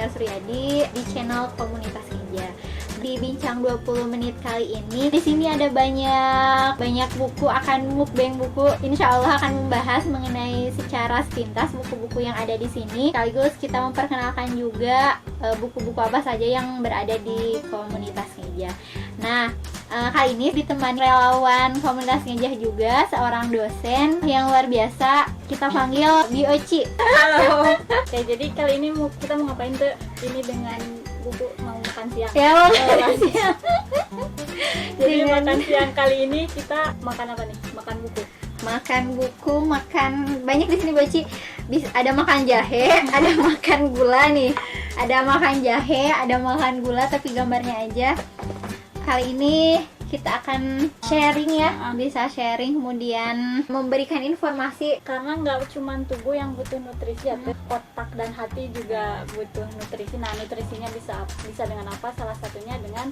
Nia Suryadi di channel Komunitas Kinja. Di Bincang 20 Menit kali ini, di sini ada banyak buku, akan mukbang buku. Insya Allah akan membahas mengenai secara sepintas buku-buku yang ada di sini. Sekaligus kita memperkenalkan juga buku-buku apa saja yang berada di Komunitas Kinja. Nah, kali ini ditemani relawan Komunitas Ngejah juga, seorang dosen yang luar biasa. Kita panggil Bioci. Halo. Oke, jadi kali ini kita mau ngapain tuh? Ini dengan buku mau makan siang. Ya, mau makan siang. Jadi makan siang kali ini kita makan apa nih? Makan buku. Makan buku, makan banyak di sini Bioci. Ada makan jahe, ada makan gula nih. Ada makan jahe, ada makan gula, tapi gambarnya aja. Kali ini kita akan sharing ya, bisa sharing, kemudian memberikan informasi. Karena nggak cuma tubuh yang butuh nutrisi, ya, otak dan hati juga butuh nutrisi. Nah, nutrisinya bisa dengan apa? Salah satunya dengan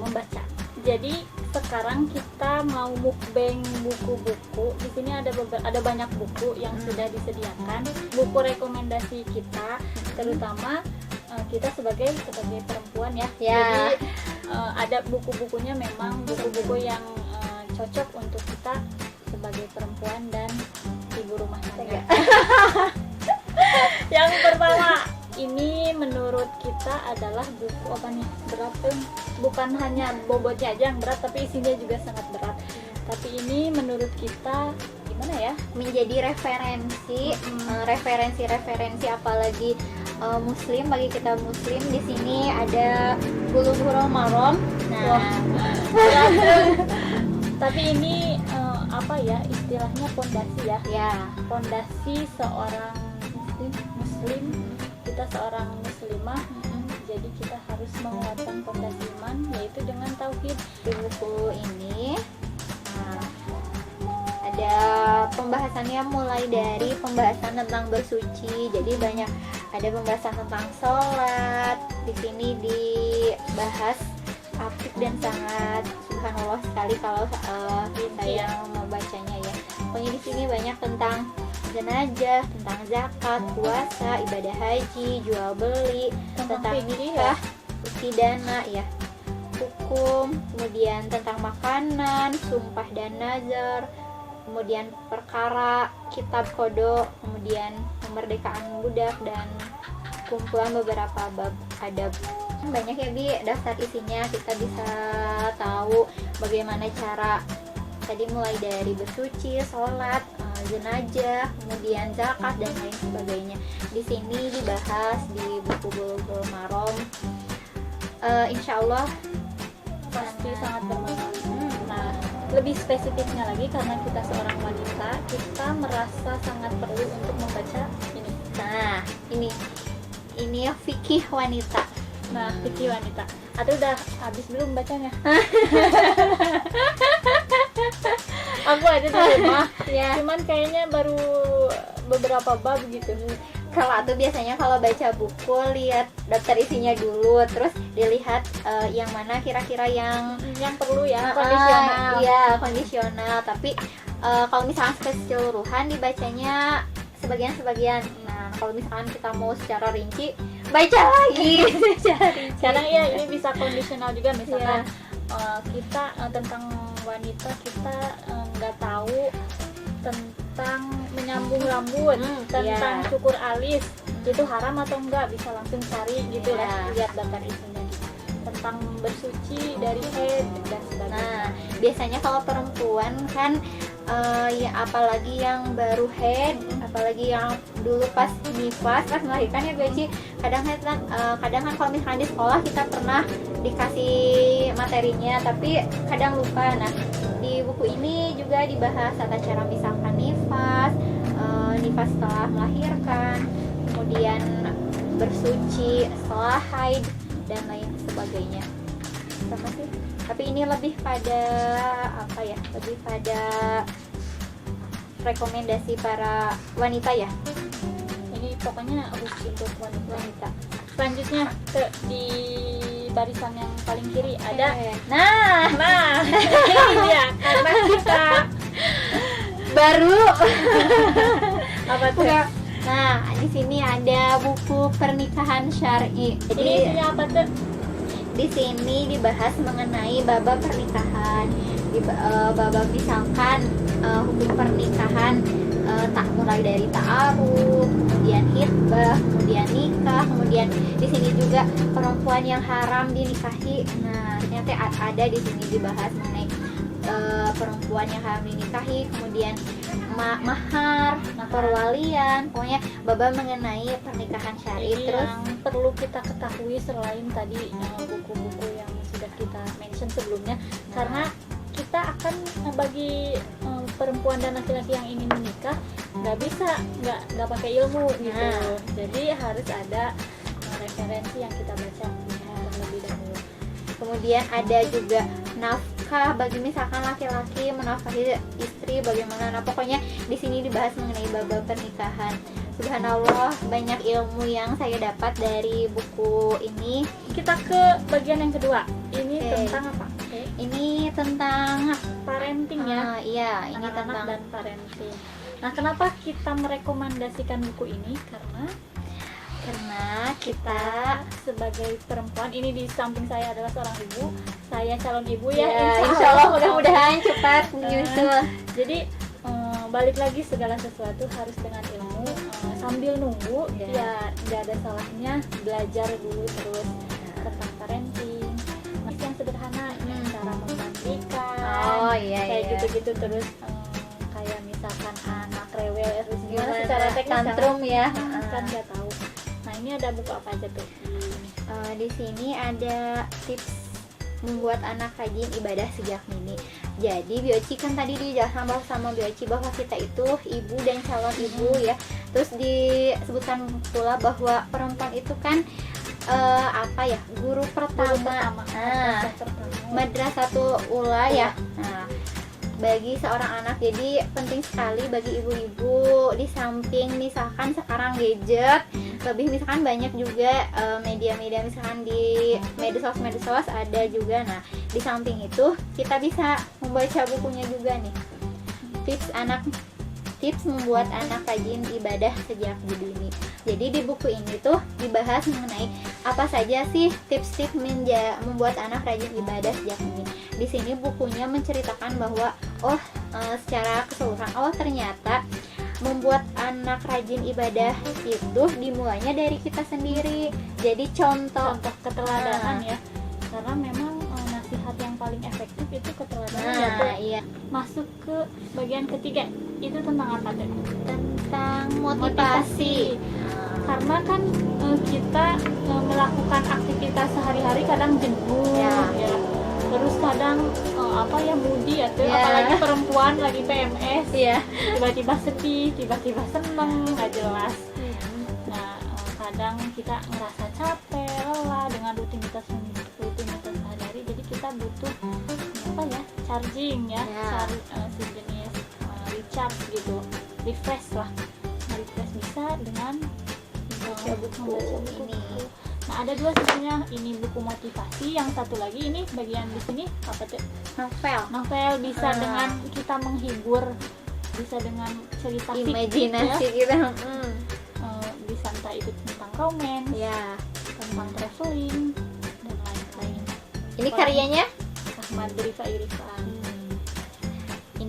membaca. Jadi sekarang kita mau mukbang buku-buku. Di sini ada banyak buku yang sudah disediakan. Buku rekomendasi kita, terutama kita sebagai perempuan ya. Jadi ada buku-bukunya memang buku-buku yang cocok untuk kita sebagai perempuan dan ibu rumah tangga. Yang pertama ini menurut kita adalah buku apa nih, berat tuh, bukan hanya bobotnya aja yang berat tapi isinya juga sangat berat. Tapi ini menurut kita gimana ya, menjadi referensi, referensi apalagi muslim, bagi kita muslim. Di sini ada Bulughul Maram. Nah, tapi ini apa ya istilahnya, pondasi ya. Ya, pondasi seorang muslim, kita seorang muslimah. Jadi kita harus menguatkan pondasi iman, yaitu dengan tauhid. Di buku ini ada pembahasannya mulai dari pembahasan tentang bersuci. Jadi ada pembahasan tentang sholat. Di sini dibahas apik dan sangat subhanallah sekali kalau saya membacanya ya. Pokoknya di sini banyak tentang jenazah, tentang zakat, puasa, ibadah haji, jual beli, tentang nikah, pidana ya, hukum, kemudian tentang makanan, sumpah dan nazar, kemudian perkara, kitab kodok, kemudian kemerdekaan budak, dan kumpulan beberapa bab adab. Banyak ya Bi daftar isinya, kita bisa tahu bagaimana cara tadi mulai dari bersuci, sholat, jenazah, kemudian zakat dan lain sebagainya. Di sini dibahas di buku Bulughul Maram. Insya Allah pasti sangat bermanfaat. Nah, lebih spesifiknya lagi, karena kita seorang wanita, kita merasa sangat perlu untuk membaca ini. Nah, ini fikih wanita. Nah, fikih wanita. Atau udah habis belum bacanya? Aku aja di rumah, Ya. cuman kayaknya baru beberapa bab gitu. Kalau tuh biasanya kalau baca buku lihat daftar isinya dulu, terus dilihat yang mana kira-kira yang perlu ya, kondisional. Iya, kondisional. Tapi kalau misalnya keseluruhan dibacanya sebagian-sebagian. Nah, kalau misalkan kita mau secara rinci, baca lagi secara rinci. Kadang ya ini bisa kondisional juga, misalkan kita tentang wanita, kita nggak tahu tentang menyambung rambut, tentang cukur alis, itu haram atau enggak, bisa langsung cari gitu lah, lihat daftar isinya. Tentang bersuci dari haid dan sebagainya. Nah, biasanya kalau perempuan kan ya apalagi yang baru haid, apalagi yang dulu pas nifas, pas melahirkan ya Beci, kadang kan kalau misalkan di sekolah kita pernah dikasih materinya tapi kadang lupa. Nah, di buku ini juga dibahas tata cara misalkan nifas setelah melahirkan, kemudian bersuci setelah haid dan lain sebagainya. Sama sih. Tapi ini lebih pada apa ya? Lebih pada rekomendasi para wanita ya. Ini pokoknya untuk wanita. Selanjutnya di barisan yang paling kiri ada. Nah, Ini dia, karena kita baru apa tuh? Nah, di sini ada buku pernikahan syar'i. Ini Jadi isinya apa tuh? di sini dibahas mengenai bab pernikahan. Bab misalkan hukum pernikahan, tak mulai dari ta'aruf, kemudian hitbah, kemudian nikah, kemudian di sini juga perempuan yang haram dinikahi. Nah, ternyata ada di sini dibahas mengenai perempuan yang haram dinikahi, kemudian mahar, perwalian, pokoknya bab mengenai pernikahan syar'i. Ini Terus yang perlu kita ketahui selain tadi buku-buku yang sudah kita mention sebelumnya, karena kita akan bagi perempuan dan laki-laki yang ingin menikah nggak pakai ilmu gitu. Nah. Jadi harus ada referensi yang kita baca terlebih dahulu. kemudian ada juga nafkah bagi misalkan laki-laki menafkahi istri bagaimana. Nah, pokoknya di sini dibahas mengenai bab pernikahan. Subhanallah, banyak ilmu yang saya dapat dari buku ini. Kita ke bagian yang kedua. Ini Oke. tentang apa? Ini tentang Parenting ya. iya, ini Anak-anak tentang dan parenting. Nah, kenapa kita merekomendasikan buku ini? Karena kita sebagai perempuan, ini di samping saya adalah seorang ibu, saya calon ibu ya, ya, insya Allah mudah-mudahan cepat menyusul. Jadi balik lagi, segala sesuatu harus dengan ilmu. Sambil nunggu ya nggak ada salahnya belajar dulu terus tentang parenting. Masih yang sederhana, cara memandikan, Oh iya, kayak iya. gitu-gitu. Terus kayak misalkan anak rewel harus gimana Gimana secara teknis tantrum ya. kan nggak tahu. Nah, ini ada buku apa aja tuh? Di sini ada tips membuat anak rajin ibadah sejak dini. Jadi Bioci kan tadi dijelaskan sama Bioci bahwa kita itu ibu dan calon ibu ya. Terus disebutkan pula bahwa perempuan itu kan guru pertama. Nah, madrasatul ula ya. Nah, bagi seorang anak, jadi penting sekali bagi ibu-ibu. Di samping misalkan sekarang gadget, lebih misalkan banyak juga media-media, misalkan di medsos ada juga. Nah, di samping itu kita bisa membaca bukunya juga nih, tips membuat anak rajin ibadah sejak dini. Jadi di buku ini tuh dibahas mengenai apa saja sih tips-tips membuat anak rajin ibadah sejak dini. Di sini bukunya menceritakan bahwa secara keseluruhan ternyata membuat anak rajin ibadah itu dimulainya dari kita sendiri. Jadi contoh keteladanan ya, karena memang nasihat yang paling efektif itu keteladanan. Nah, iya. Masuk ke bagian ketiga, itu tentang apa tuh? Tentang motivasi. Karena kan kita melakukan aktivitas sehari-hari kadang jenuh ya. Terus kadang moody atau apalagi perempuan lagi PMS Iya. tiba-tiba sedih, tiba-tiba seneng, nggak jelas. Nah, kadang kita ngerasa capek, lelah dengan rutinitas sehari-hari. Jadi kita butuh charging ya, sejenis recharge gitu, refresh lah. Refresh bisa dengan membaca buku ini. Nah, ada dua sebenarnya, ini buku motivasi, yang satu lagi ini bagian di sini apa tuh? Novel bisa dengan kita menghibur, bisa dengan cerita Imajinasi fiktif kita. bisa entah itu tentang romance, Ya. tentang traveling dan lain-lain. Ini karyanya Ahmad Rifai Rifan.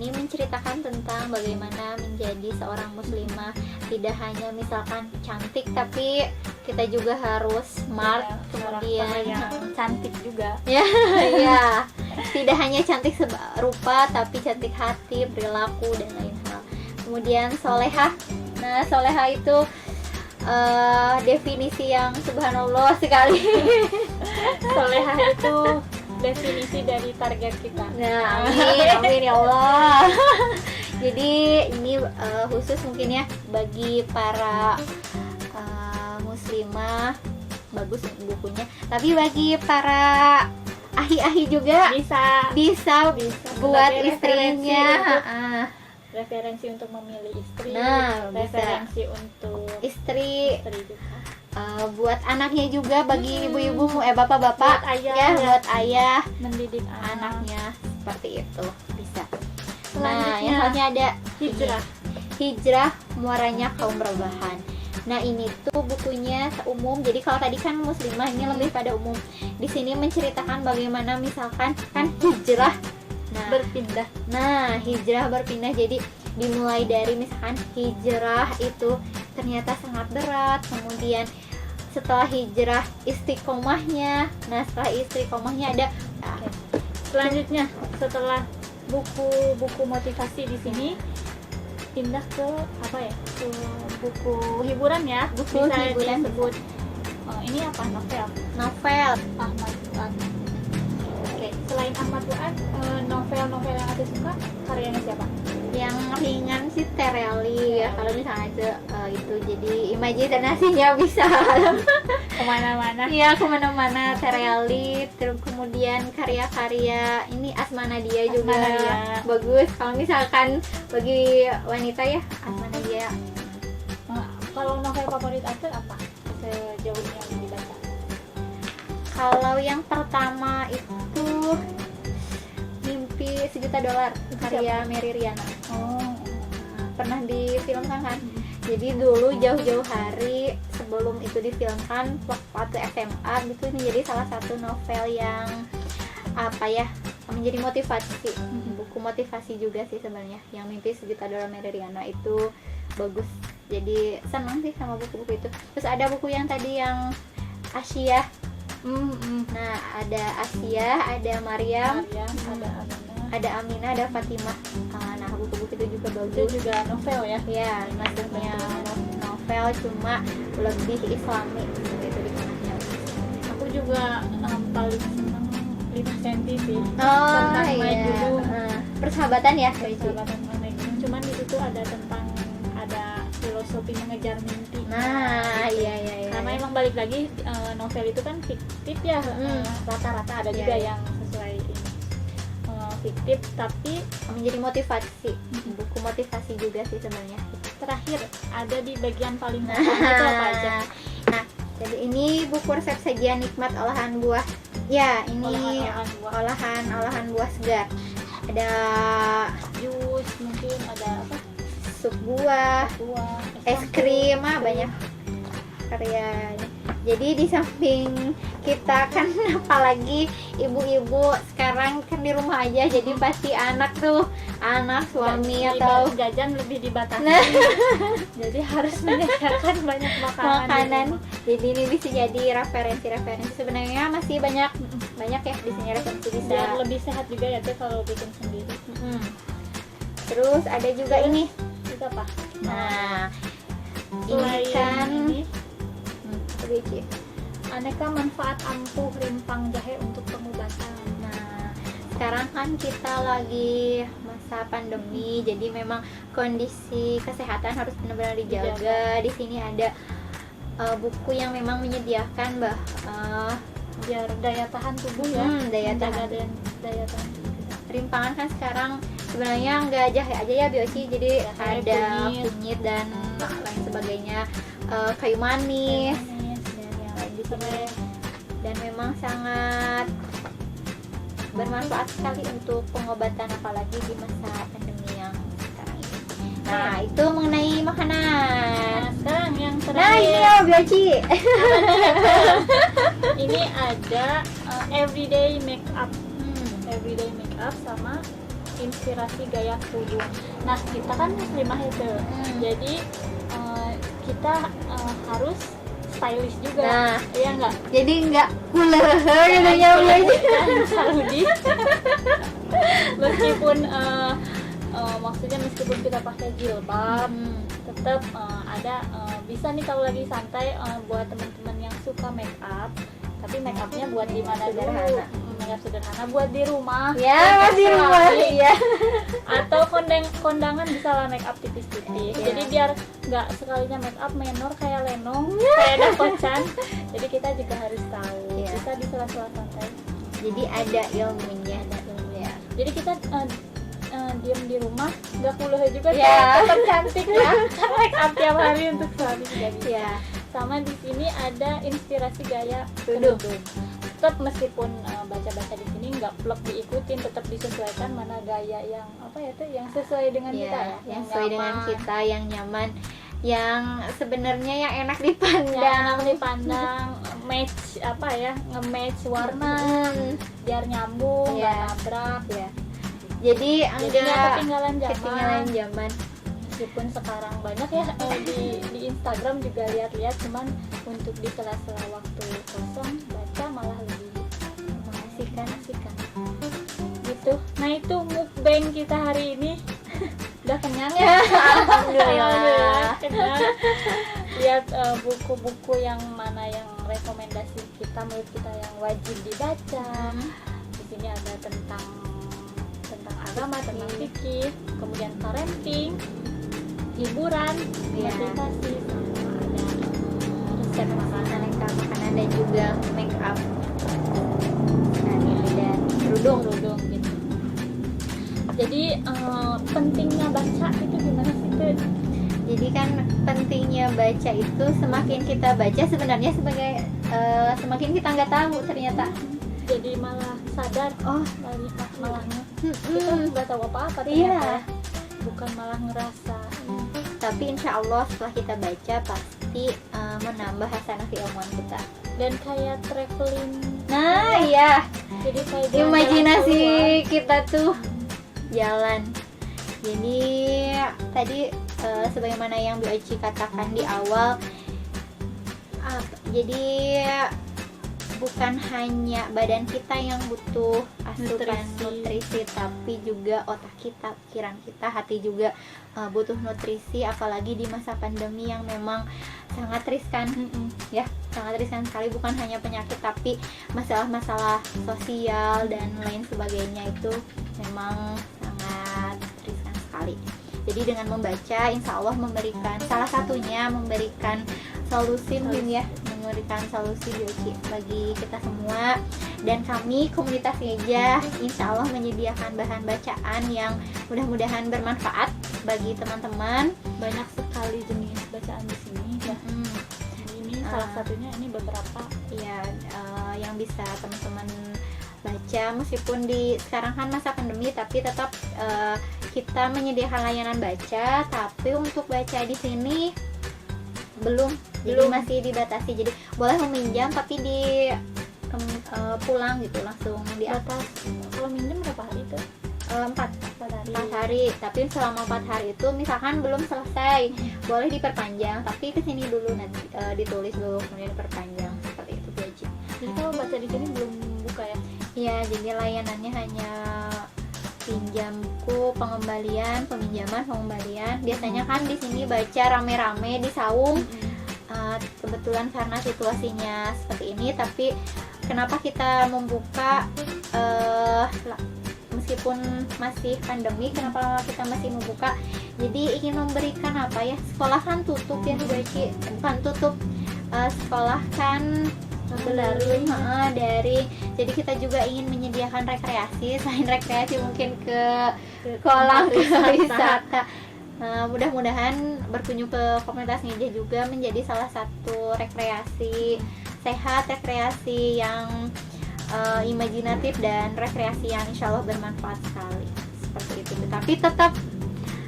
ini menceritakan tentang bagaimana menjadi seorang muslimah, tidak hanya misalkan cantik tapi kita juga harus smart, kemudian yang cantik juga. ya, tidak hanya cantik rupa tapi cantik hati, perilaku dan lain hal. Kemudian solehah. Nah, solehah itu definisi yang subhanallah sekali. Solehah itu definisi dari target kita. Nah, amin ya Allah. Jadi ini khusus mungkin ya bagi para muslimah, bagus bukunya. Tapi bagi para ahi-ahi juga bisa buat istrinya. Referensi untuk memilih istri, Nah, referensi untuk istri juga. Buat anaknya juga, bagi ibu-ibu bapak-bapak Buat ayah, ya, buat ayah mendidik anaknya seperti itu bisa. Nah, Selanjutnya, yang selanjutnya ada hijrah. Hijrah Muaranya Kaum Rebahan. Nah ini tuh bukunya umum. Jadi kalau tadi kan muslimah, ini lebih pada umum. Di sini menceritakan bagaimana misalkan kan hijrah. Berpindah. Nah hijrah berpindah. Jadi dimulai dari misalkan hijrah itu ternyata sangat berat. Kemudian setelah hijrah istiqomahnya. Nah setelah istiqomahnya ada. Selanjutnya setelah buku motivasi di sini pindah ke apa ya? Ke buku hiburan ya. Buku bisa hiburan. disebut ini apa? Novel. Ahmad Fuad. Oke, selain Ahmad Fuad, novel-novel yang Ati suka karyanya siapa? Yang ringan sih Tereli ya. Kalau misalnya itu jadi imajinasinya bisa Kemana-mana. iya kemana-mana. Tereli, terus kemudian karya-karya ini Asma Nadia juga Asma Nadia. bagus. Kalau misalkan bagi wanita ya Asma Nadia. Kalau novel favorit Ati apa? Sejauh yang dibaca. Kalau yang pertama itu Mimpi Sejuta Dolar karya Mary Riana. Oh. Pernah difilmkan kan? Jadi dulu jauh-jauh hari sebelum itu difilmkan waktu SMA itu menjadi salah satu novel yang apa ya menjadi motivasi, buku motivasi juga sih sebenarnya. Yang Mimpi Sejuta Dolar Mary Riana itu bagus. Jadi senang sih sama buku-buku itu. Terus ada buku yang tadi yang Asia. Nah ada Asia, ada Maryam, ada Aminah, ada Fatimah. Nah buku-buku itu juga bagus. Itu juga novel ya? Ya, maksudnya novel cuma lebih Islami gitu di tengahnya. Aku juga paling seneng 5 cm sih. Oh Tentang iya. Mai Gunung. Persahabatan ya, Persahabatan Mai Gunung. Cuman di situ ada tentang ada filosofi mengejar mimpi. Nah, iya. Karena emang balik lagi novel itu kan fiktif ya. Rata-rata ada juga yang sesuai ini. Fiktif tapi menjadi motivasi. Buku motivasi juga sih sebenarnya. terakhir ada di bagian paling bawah itu apa aja? Nah, jadi ini buku resep sajian nikmat olahan buah. Ya, ini olahan buah segar. Ada Jus, mungkin ada apa? sup buah, es krim, banyak karya. Jadi di samping kita kan apalagi ibu-ibu sekarang kan di rumah aja, jadi pasti anak suami atau jajan lebih dibatasi. Jadi harus menyediakan banyak makanan. Jadi ini bisa jadi referensi sebenarnya masih banyak ya di sini referensi bisa. Biar lebih sehat juga ya tuh kalau bikin sendiri. Terus ada juga ini. Itu apa? Nah, ini kan aneka manfaat ampuh rimpang jahe untuk pengobatan. Nah, sekarang kan kita lagi masa pandemi, jadi memang kondisi kesehatan harus benar-benar dijaga. Di sini ada buku yang memang menyediakan biar daya tahan tubuh ya. Daya tahan tubuh. Rimpangan kan sekarang sebenarnya nggak jahe aja ya Bioci, jadi ada kunyit dan lain sebagainya, kayu manis dan yang lain di sini. Dan memang sangat bermanfaat sekali untuk pengobatan apalagi di masa pandemi yang sekarang ini. Nah, itu mengenai makanan. Sekarang yang terakhir. Nah, ini ya Bioci. Ini ada everyday makeup. Everyday makeup sama inspirasi gaya tubuh. Nah, kita kan muslimah itu. Jadi kita harus stylish juga. Nah, iya enggak? Jadi enggak kuleher katanya Bioci. Saudi. Meskipun kita pakai jilbab, tetap ada bisa nih kalau lagi santai buat teman-teman yang suka make up. Tapi make upnya buat di mana dulu? Make up sederhana buat di rumah. Ya, di rumah ya. Atau kondangan bisa lah make up tipis-tipis. Jadi biar nggak sekalinya make up menor kayak lenong, kayak dakocan. Jadi kita juga harus tahu. Bisa di sela-sela santai. Jadi ada ilmunya. Jadi kita diam di rumah nggak kuliah juga ya. Tetap cantik ya. Make up tiap hari untuk suami juga bisa. Ya. Sama di sini ada inspirasi gaya kerudung. Tetap meskipun baca-baca di sini nggak plek diikutin, tetap disesuaikan mana gaya yang apa ya tuh yang sesuai dengan kita Ya, ya, yang sesuai dengan nyaman, kita, yang nyaman, yang sebenarnya yang enak dipandang. yang enak dipandang, match apa ya, nge-match warna biar nyambung, nggak Iya. nabrak. Ya. Jadi Jadi nggak enggak ketinggalan ketinggalan zaman. zaman. Meskipun sekarang banyak ya di Instagram juga lihat-lihat, cuman untuk di sela-sela waktu kosong baca malah lebih mengasihkan gitu. Nah itu mukbang kita hari ini. Udah kenyang ya? Alhamdulillah. Kenyang. Lihat buku-buku yang mana yang rekomendasi kita, menurut kita yang wajib dibaca. Di sini ada tentang agama, tentang fikih, kemudian parenting, hiburan, Iya. motivasi, sama ada resep makanan. Aneka makanan dan juga make up. Dan kerudung. Gitu. Jadi pentingnya baca itu gimana sih tuh? Jadi kan pentingnya baca itu semakin kita baca sebenarnya sebagai semakin kita nggak tahu ternyata. Jadi malah sadar, Oh, malah kita nggak tahu apa-apa ternyata. Iya. Bukan malah ngerasa. Tapi insya Allah setelah kita baca pasti menambah hasanah keilmuan kita. Dan kayak traveling. Nah, iya. Jadi kayak jalan-jalan Imajinasi keluar. kita tuh jalan. Jadi tadi sebagaimana yang Bu Aci katakan di awal, jadi bukan hanya badan kita yang butuh asupan nutrisi, tapi juga otak kita, pikiran kita, hati juga butuh nutrisi, apalagi di masa pandemi yang memang sangat riskan. Ya, sangat riskan sekali, bukan hanya penyakit tapi masalah-masalah sosial dan lain sebagainya itu memang sangat riskan sekali. Jadi dengan membaca insya Allah memberikan, salah satunya memberikan solusi mungkin ya, memberikan solusi bagi kita semua. Dan kami komunitas Ngeja insya Allah menyediakan bahan bacaan yang mudah-mudahan bermanfaat bagi teman-teman. Banyak sekali jenis bacaan di sini ya. Ini salah satunya, ini beberapa Ya, yang bisa teman-teman baca meskipun di sekarang kan masa pandemi, tapi tetap kita menyediakan layanan baca, tapi untuk baca di sini belum, jadi masih dibatasi. Jadi boleh meminjam tapi di pulang gitu langsung di atas. Kalau minjem berapa hari tuh? 4 hari. hari, tapi selama 4 hari itu misalkan belum selesai boleh diperpanjang, tapi kesini dulu nanti ditulis dulu kemudian diperpanjang, seperti itu gaji. Jadi kalau baca di sini belum buka ya? Iya, jadi layanannya hanya pinjam buku, pengembalian, peminjaman, pengembalian. Biasanya kan di sini baca rame-rame di saung. Kebetulan karena situasinya seperti ini, tapi kenapa kita membuka meskipun masih pandemi, kenapa kita masih membuka? Jadi ingin memberikan apa ya? Sekolah kan tutup ya, bukan tutup. Sekolah kan dari, jadi kita juga ingin menyediakan rekreasi. Selain rekreasi mungkin ke kolam, ke wisata. Mudah-mudahan berkunjung ke komunitas Ngeja juga menjadi salah satu rekreasi sehat, rekreasi yang imajinatif, dan rekreasi yang insya Allah bermanfaat sekali, seperti itu. Tapi tetap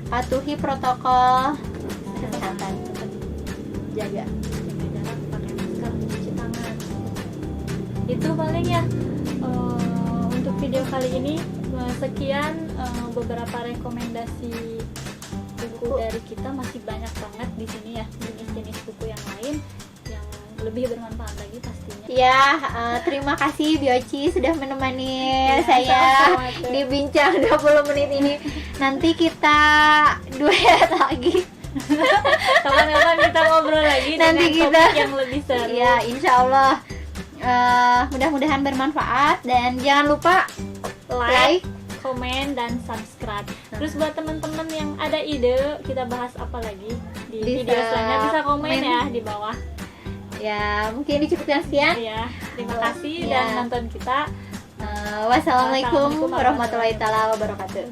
patuhi protokol kesehatan, jaga jarak, pakai masker, cuci tangan. Itu paling ya untuk video kali ini. Sekian beberapa rekomendasi buku dari kita. Masih banyak banget di sini ya jenis-jenis buku yang lain yang lebih bermanfaat lagi pastinya. Ya, terima kasih Bioci sudah menemani saya sama-sama. di bincang 20 menit ini. Nanti kita duet lagi. Kapan-kapan kita ngobrol lagi Nanti dengan kita- topik yang lebih seru. Ya, insya Allah mudah-mudahan bermanfaat, dan jangan lupa like. komen, dan subscribe. Terus buat teman-teman yang ada ide kita bahas apa lagi di Bisa video selanjutnya, bisa komen komen. ya di bawah. Ya, mungkin dicukupkan sekian. Iya, terima kasih Ya. dan nonton kita. Wassalamualaikum Wassalamualaikum warahmatullahi taala wabarakatuh.